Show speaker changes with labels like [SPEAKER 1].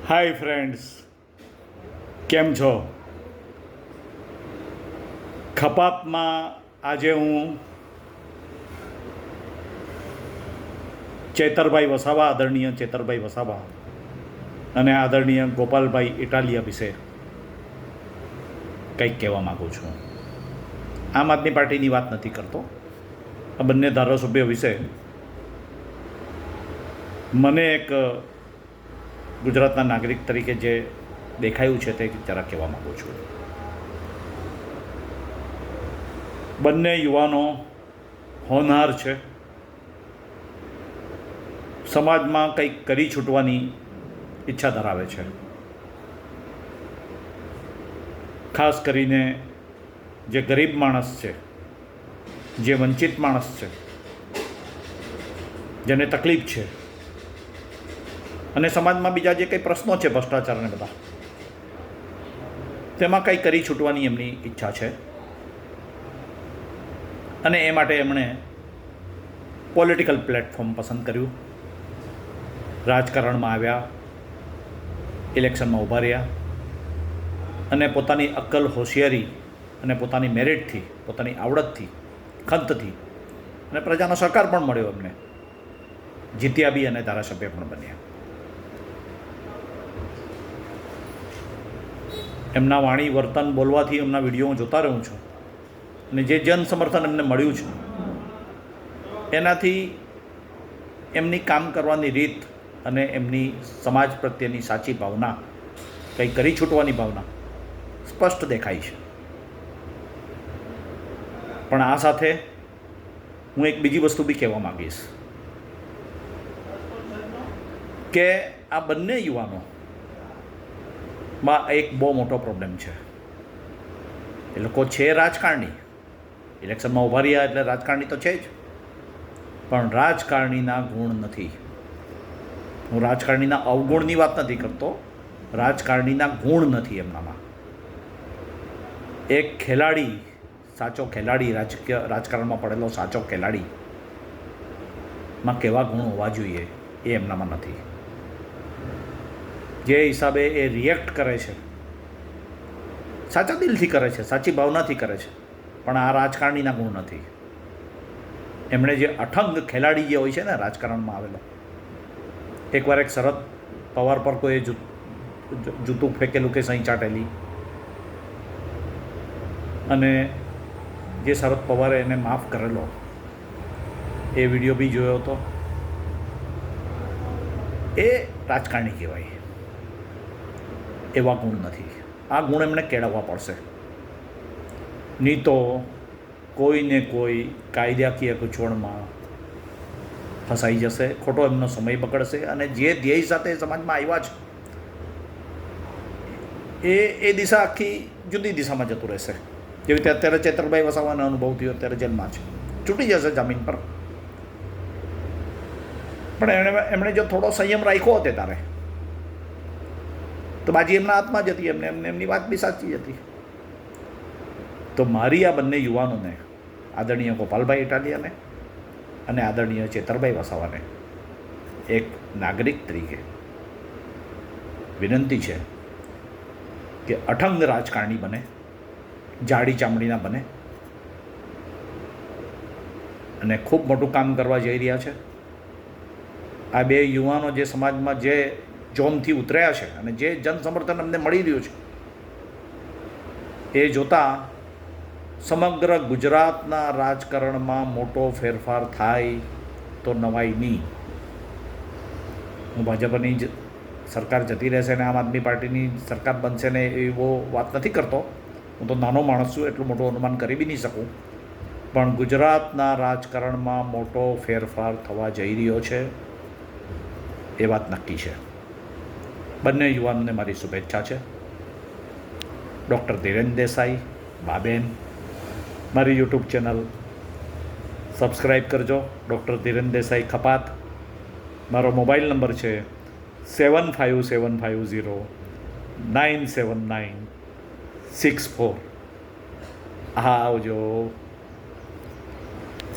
[SPEAKER 1] Hi friends, કેમ છો? ખપાતમાં આજે હું ચેતરભાઈ વસાવા, આદરણીય ચેતરભાઈ વસાવા અને આદરણીય ગોપાલભાઈ ઇટાલિયા વિશે કંઈક કહેવા માગું છું. આમ આદમી પાર્ટીની વાત નથી કરતો. આ બંને ધારાસભ્યો વિશે મને એક ગુજરાતના નાગરિક તરીકે જે દેખાયું છે તે જરા કહેવા માગું છું. બંને યુવાનો હોનહાર છે. સમાજમાં કંઈક કરી છૂટવાની ઈચ્છા ધરાવે છે. ખાસ કરીને જે ગરીબ માણસ છે, જે વંચિત માણસ છે, જેને તકલીફ છે, અને સમાજમાં બીજા જે કંઈ પ્રશ્નો છે, ભ્રષ્ટાચારને બધા, તેમાં કંઈ કરી છૂટવાની એમની ઈચ્છા છે. અને એ માટે એમણે પોલિટિકલ પ્લેટફોર્મ પસંદ કર્યું. રાજકારણમાં આવ્યા, ઇલેક્શનમાં ઊભા રહ્યા અને પોતાની અક્કલ, હોશિયારી અને પોતાની મેરિટથી, પોતાની આવડતથી, ખંતથી અને પ્રજાનો સહકાર પણ મળ્યો. એમને જીત્યા બી અને ધારાસભ્ય પણ બન્યા. એમના વાણી, વર્તન, બોલવાથી એમના વિડીયો હું જોતા રહું છું અને જે જન સમર્થન એમને મળ્યું છે એનાથી એમની કામ કરવાની રીત અને એમની સમાજ પ્રત્યેની સાચી ભાવના, કંઈ કરી છૂટવાની ભાવના સ્પષ્ટ દેખાય છે. પણ આ સાથે હું એક બીજી વસ્તુ બી કહેવા માગીશ કે આ બંને યુવાનોમાં એક બહુ મોટો પ્રોબ્લેમ છે. એ લોકો છે રાજકારણી, ઇલેક્શનમાં ઊભા રહ્યા એટલે રાજકારણી તો છે જ, પણ રાજકારણીના ગુણ નથી. હું રાજકારણીના અવગુણની વાત નથી કરતો, રાજકારણીના ગુણ નથી એમનામાં. એક ખેલાડી, સાચો ખેલાડી, રાજકારણમાં પડેલો સાચો ખેલાડીમાં કેવા ગુણ હોવા જોઈએ એ એમનામાં નથી. જે હિસાબે એ રિએક્ટ કરે છે, સાચા દિલથી કરે છે, સાચી ભાવનાથી કરે છે, પણ આ રાજકારણીના ગુણ નથી. એમણે જે અઠંગ ખેલાડી જે હોય છે ને રાજકારણમાં આવેલો, એકવાર એક શરદ પવાર પર કોઈ જૂતું ફેંકેલું કે સહી ચાટેલી, અને જે શરદ પવારે એને માફ કરેલો એ વિડીયો બી જોયો હતો. એ રાજકારણી કહેવાય. એવા ગુણ નથી. આ ગુણ એમણે કેળવવા પડશે. નહીં તો કોઈને કોઈ કાયદાકીય ગૂંચવણમાં ફસાઈ જશે, ખોટો એમનો સમય બગડશે અને જે ધ્યેય સાથે સમાજમાં આવ્યા છે એ દિશા આખી જુદી દિશામાં જતું રહેશે. જેવી રીતે અત્યારે ચેતરભાઈ વસાવાનો અનુભવ થયો, અત્યારે જેલમાં છે, છૂટી જશે જામીન પર. પણ એમણે જો થોડો સંયમ રાખ્યો હોતે તારે તો બાજી એમના હાથમાં જ હતી. એમની વાત બી સાચી હતી. તો મારી આ બંને યુવાનોને, આદરણીય ગોપાલભાઈ ઇટાલિયાને અને આદરણીય ચેતરભાઈ વસાવાને, એક નાગરિક તરીકે વિનંતી છે કે અઠંગ રાજકારણી બને, જાડી ચામડીના બને અને ખૂબ મોટું કામ કરવા જઈ રહ્યા છે. આ બે યુવાનો જે સમાજમાં જે જોમથી ઉતર્યા છે અને જે જન સમર્થન અમને મળી રહ્યું છે એ જોતાં સમગ્ર ગુજરાતના રાજકારણમાં મોટો ફેરફાર થાય તો નવાઈ નહીં. હું ભાજપની જ સરકાર જતી રહેશે ને આમ આદમી પાર્ટીની સરકાર બનશે ને એવો વાત નથી કરતો. હું તો નાનો માણસ છું, એટલું મોટું અનુમાન કરી બી નહીં શકું. પણ ગુજરાતના રાજકારણમાં મોટો ફેરફાર થવા જઈ રહ્યો છે એ વાત નક્કી છે. બંને યુવાનોને મારી શુભેચ્છા છે. ડૉક્ટર ધીરેન દેસાઈ, બાબેન, મારી યુટ્યુબ ચેનલ સબસ્ક્રાઈબ કરજો. ડૉક્ટર ધીરેન દેસાઈ ખપાત. મારો મોબાઈલ નંબર છે 7575097964. હા, આવજો.